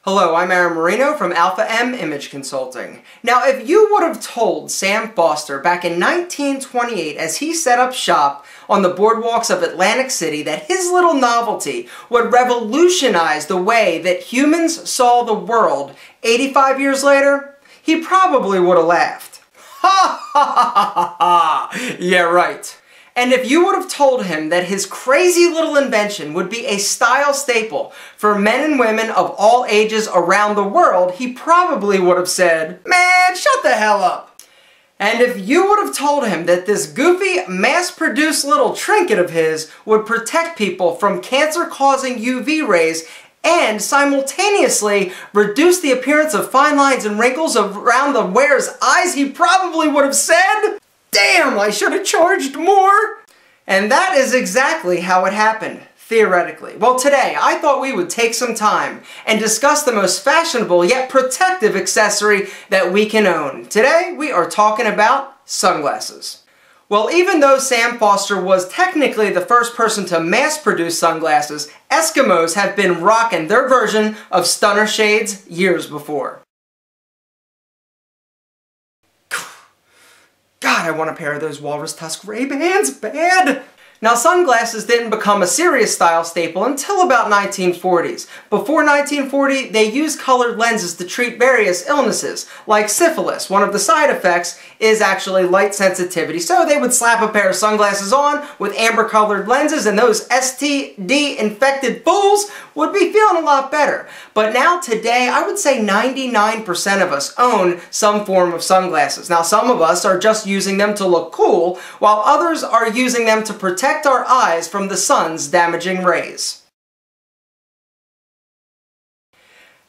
Hello, I'm Marino from Alpha M Image Consulting. Now, if you would have told Sam Foster back in 1928 as he set up shop on the boardwalks of Atlantic City that his little novelty would revolutionize the way that humans saw the world 85 years later, he probably would have laughed. Ha ha ha ha ha! Yeah, right. And if you would have told him that his crazy little invention would be a style staple for men and women of all ages around the world, he probably would have said, "Man, shut the hell up." And if you would have told him that this goofy, mass-produced little trinket of his would protect people from cancer-causing UV rays and simultaneously reduce the appearance of fine lines and wrinkles around the wearer's eyes, he probably would have said, "Damn, I should have charged more." And that is exactly how it happened, theoretically. Well, today I thought we would take some time and discuss the most fashionable yet protective accessory that we can own. Today we are talking about sunglasses. Well, even though Sam Foster was technically the first person to mass-produce sunglasses, Eskimos have been rocking their version of stunner shades years before. God, I want a pair of those walrus tusk Ray-Bans bad! Now, sunglasses didn't become a serious style staple until about 1940s. Before 1940, they used colored lenses to treat various illnesses, like syphilis. One of the side effects is actually light sensitivity, so they would slap a pair of sunglasses on with amber-colored lenses, and those STD-infected fools would be feeling a lot better. But now, today, I would say 99% of us own some form of sunglasses. Now, some of us are just using them to look cool, while others are using them to protect our eyes from the sun's damaging rays.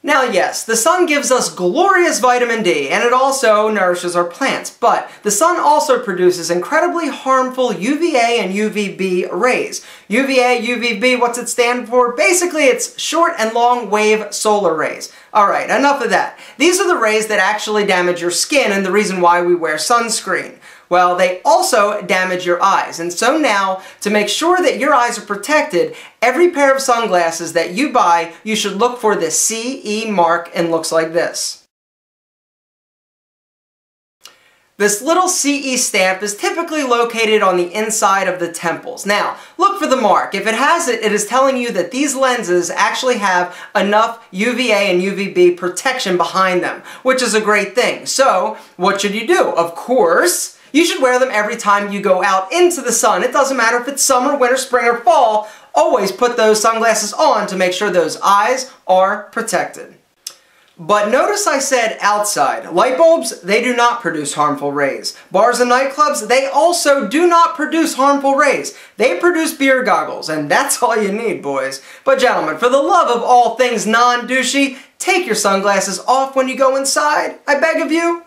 Now yes, the sun gives us glorious vitamin D, and it also nourishes our plants, but the sun also produces incredibly harmful UVA and UVB rays. UVA, UVB, what's it stand for? Basically, it's short and long wave solar rays. Alright, enough of that. These are the rays that actually damage your skin and the reason why we wear sunscreen. Well, they also damage your eyes, and so now, to make sure that your eyes are protected, every pair of sunglasses that you buy, you should look for the CE mark, and looks like this. This little CE stamp is typically located on the inside of the temples. Now, look for the mark. If it has it, it is telling you that these lenses actually have enough UVA and UVB protection behind them, which is a great thing. So, what should you do? Of course, you should wear them every time you go out into the sun. It doesn't matter if it's summer, winter, spring, or fall. Always put those sunglasses on to make sure those eyes are protected. But notice I said outside. Light bulbs, they do not produce harmful rays. Bars and nightclubs, they also do not produce harmful rays. They produce beer goggles, and that's all you need, boys. But gentlemen, for the love of all things non-douchey, take your sunglasses off when you go inside, I beg of you.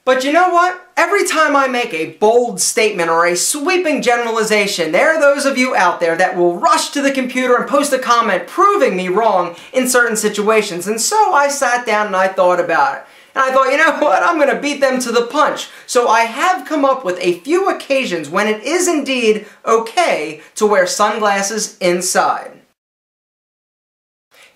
But you know what? Every time I make a bold statement or a sweeping generalization, there are those of you out there that will rush to the computer and post a comment proving me wrong in certain situations. And so I sat down and I thought about it. And I thought, you know what? I'm going to beat them to the punch. So I have come up with a few occasions when it is indeed okay to wear sunglasses inside.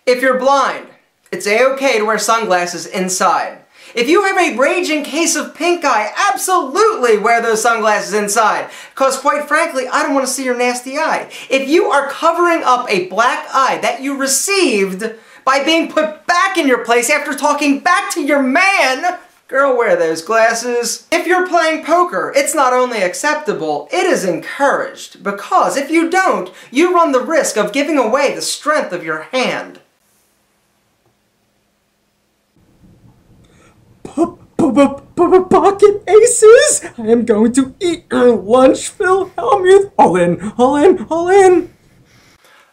If you're blind, it's a-okay to wear sunglasses inside. If you have a raging case of pink eye, absolutely wear those sunglasses inside. Because quite frankly, I don't want to see your nasty eye. If you are covering up a black eye that you received by being put back in your place after talking back to your man, girl, wear those glasses. If you're playing poker, it's not only acceptable, it is encouraged. Because if you don't, you run the risk of giving away the strength of your hand. Pocket aces! I am going to eat your lunch, Phil Hellmuth. All in, all in, all in.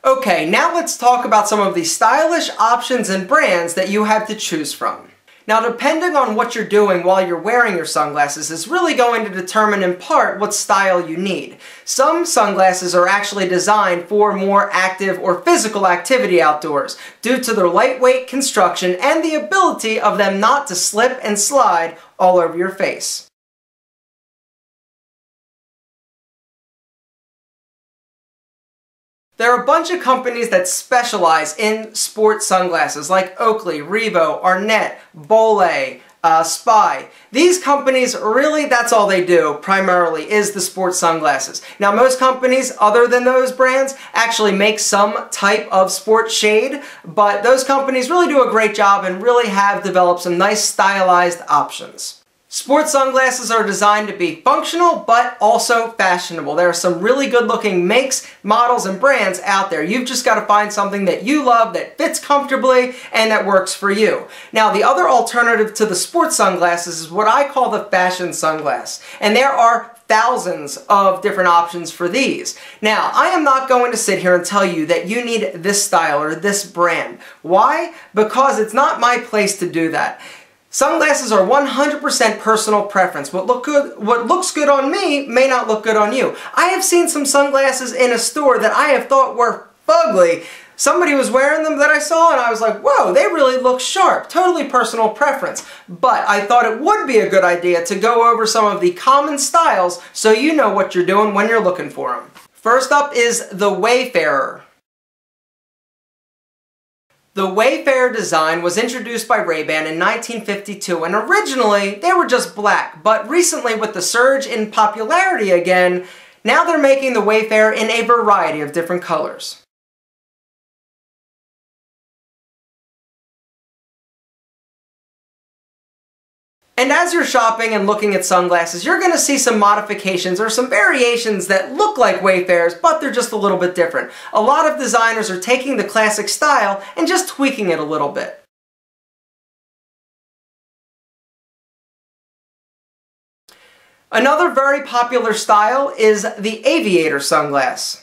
Okay, now let's talk about some of the stylish options and brands that you have to choose from. Now, depending on what you're doing while you're wearing your sunglasses is really going to determine in part what style you need. Some sunglasses are actually designed for more active or physical activity outdoors due to their lightweight construction and the ability of them not to slip and slide all over your face. There are a bunch of companies that specialize in sports sunglasses like Oakley, Revo, Arnett, Bollé, Spy. These companies, really, that's all they do, primarily, is the sports sunglasses. Now, most companies, other than those brands, actually make some type of sports shade, but those companies really do a great job and really have developed some nice stylized options. Sports sunglasses are designed to be functional, but also fashionable. There are some really good looking makes, models, and brands out there. You've just got to find something that you love, that fits comfortably, and that works for you. Now, the other alternative to the sports sunglasses is what I call the fashion sunglass. And there are thousands of different options for these. Now, I am not going to sit here and tell you that you need this style or this brand. Why? Because it's not my place to do that. Sunglasses are 100% personal preference. What looks good on me may not look good on you. I have seen some sunglasses in a store that I have thought were fugly. Somebody was wearing them that I saw and I was like, whoa, they really look sharp. Totally personal preference. But I thought it would be a good idea to go over some of the common styles so you know what you're doing when you're looking for them. First up is the Wayfarer. The Wayfarer design was introduced by Ray-Ban in 1952, and originally they were just black, but recently with the surge in popularity again, now they're making the Wayfarer in a variety of different colors. And as you're shopping and looking at sunglasses, you're going to see some modifications or some variations that look like Wayfarers, but they're just a little bit different. A lot of designers are taking the classic style and just tweaking it a little bit. Another very popular style is the Aviator Sunglass.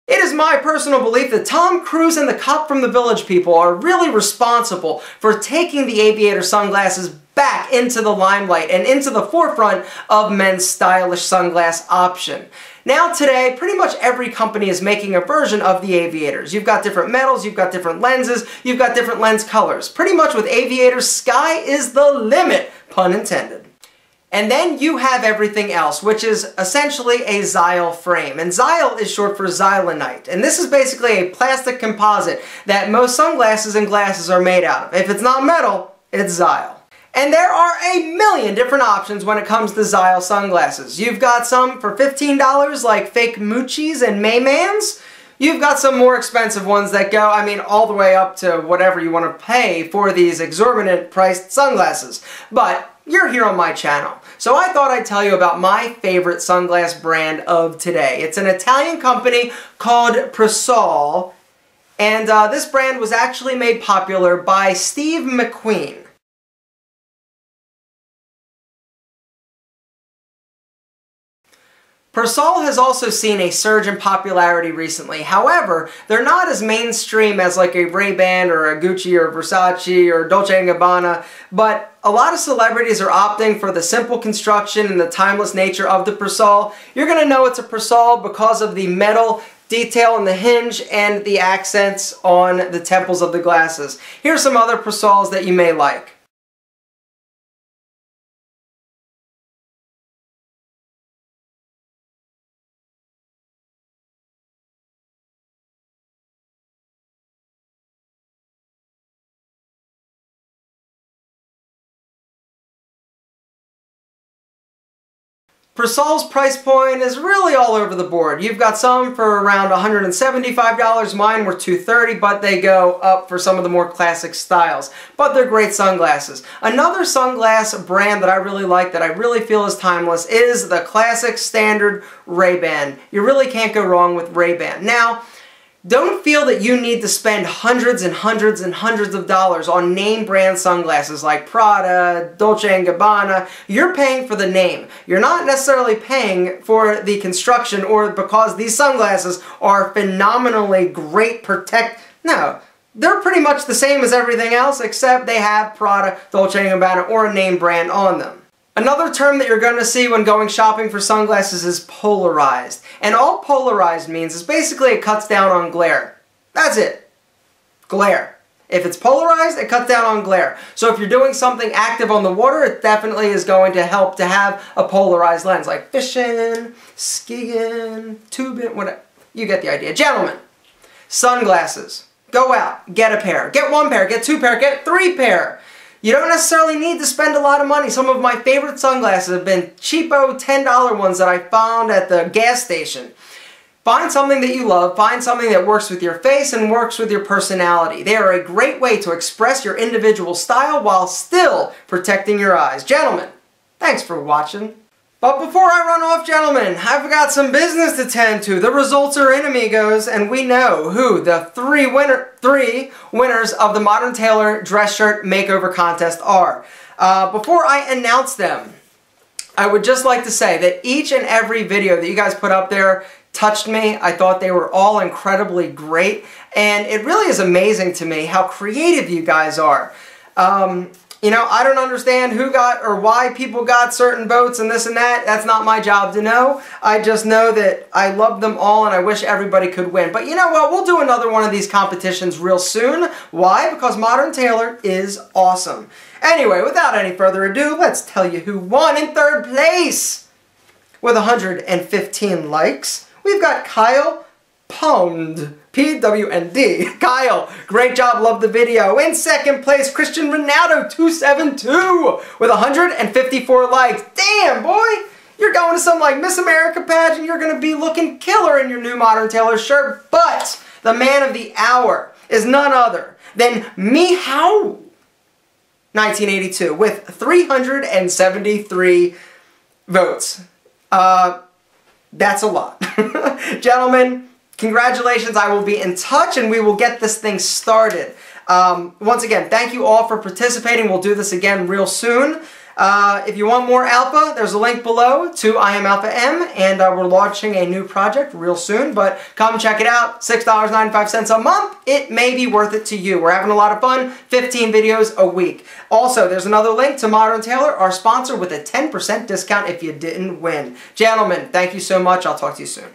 It is my personal belief that Tom Cruise and the Cop from the Village people are really responsible for taking the Aviator sunglasses back into the limelight and into the forefront of men's stylish sunglass option. Now today, pretty much every company is making a version of the Aviators. You've got different metals, you've got different lenses, you've got different lens colors. Pretty much with Aviators, sky is the limit, pun intended. And then you have everything else, which is essentially a Xyle frame. And Xyle is short for xylenite. And this is basically a plastic composite that most sunglasses and glasses are made out of. If it's not metal, it's Xyle. And there are a million different options when it comes to Xyle sunglasses. You've got some for $15 like fake Moochies and Maymans. You've got some more expensive ones that go, all the way up to whatever you want to pay for these exorbitant priced sunglasses. But you're here on my channel, so I thought I'd tell you about my favorite sunglass brand of today. It's an Italian company called Persol, and this brand was actually made popular by Steve McQueen. Persol has also seen a surge in popularity recently. However, they're not as mainstream as like a Ray-Ban or a Gucci or Versace or Dolce & Gabbana, but a lot of celebrities are opting for the simple construction and the timeless nature of the Persol. You're going to know it's a Persol because of the metal detail on the hinge and the accents on the temples of the glasses. Here's some other Persols that you may like. Persol's price point is really all over the board. You've got some for around $175, mine were $230, but they go up for some of the more classic styles. But they're great sunglasses. Another sunglass brand that I really like, that I really feel is timeless, is the classic standard Ray-Ban. You really can't go wrong with Ray-Ban. Now, don't feel that you need to spend hundreds and hundreds and hundreds of dollars on name brand sunglasses like Prada, Dolce & Gabbana. You're paying for the name. You're not necessarily paying for the construction or because these sunglasses are phenomenally great No, they're pretty much the same as everything else except they have Prada, Dolce & Gabbana, or a name brand on them. Another term that you're going to see when going shopping for sunglasses is polarized. And all polarized means is basically it cuts down on glare. That's it. Glare. If it's polarized, it cuts down on glare. So if you're doing something active on the water, it definitely is going to help to have a polarized lens, like fishing, skiing, tubing, whatever. You get the idea. Gentlemen, sunglasses. Go out, get a pair. Get one pair, get two pair, get three pair. You don't necessarily need to spend a lot of money. Some of my favorite sunglasses have been cheapo $10 ones that I found at the gas station. Find something that you love, find something that works with your face and works with your personality. They are a great way to express your individual style while still protecting your eyes. Gentlemen, thanks for watching. But before I run off, gentlemen, I've got some business to tend to. The results are in, amigos, and we know who the three winners of the Modern Tailor Dress Shirt Makeover Contest are. Before I announce them, I would just like to say that each and every video that you guys put up there touched me. I thought they were all incredibly great, and it really is amazing to me how creative you guys are. You know, I don't understand who got or why people got certain votes and this and that. That's not my job to know. I just know that I love them all and I wish everybody could win. But you know what? We'll do another one of these competitions real soon. Why? Because Modern Tailor is awesome. Anyway, without any further ado, let's tell you who won in third place. With 115 likes, we've got Kyle Pwnd. P-W-N-D. Kyle, great job, love the video. In second place, Christian Ronaldo 272 with 154 likes. Damn, boy! You're going to some like Miss America pageant, you're going to be looking killer in your new Modern Tailor shirt, but the man of the hour is none other than Meow 1982 with 373 votes. That's a lot. Gentlemen, congratulations, I will be in touch and we will get this thing started. Once again, thank you all for participating. We'll do this again real soon. If you want more alpha, there's a link below to I Am Alpha M, and we're launching a new project real soon, but come check it out. $6.95 a month. It may be worth it to you. We're having a lot of fun. 15 videos a week. Also, there's another link to Modern Tailor, our sponsor, with a 10% discount if you didn't win. Gentlemen, thank you so much. I'll talk to you soon.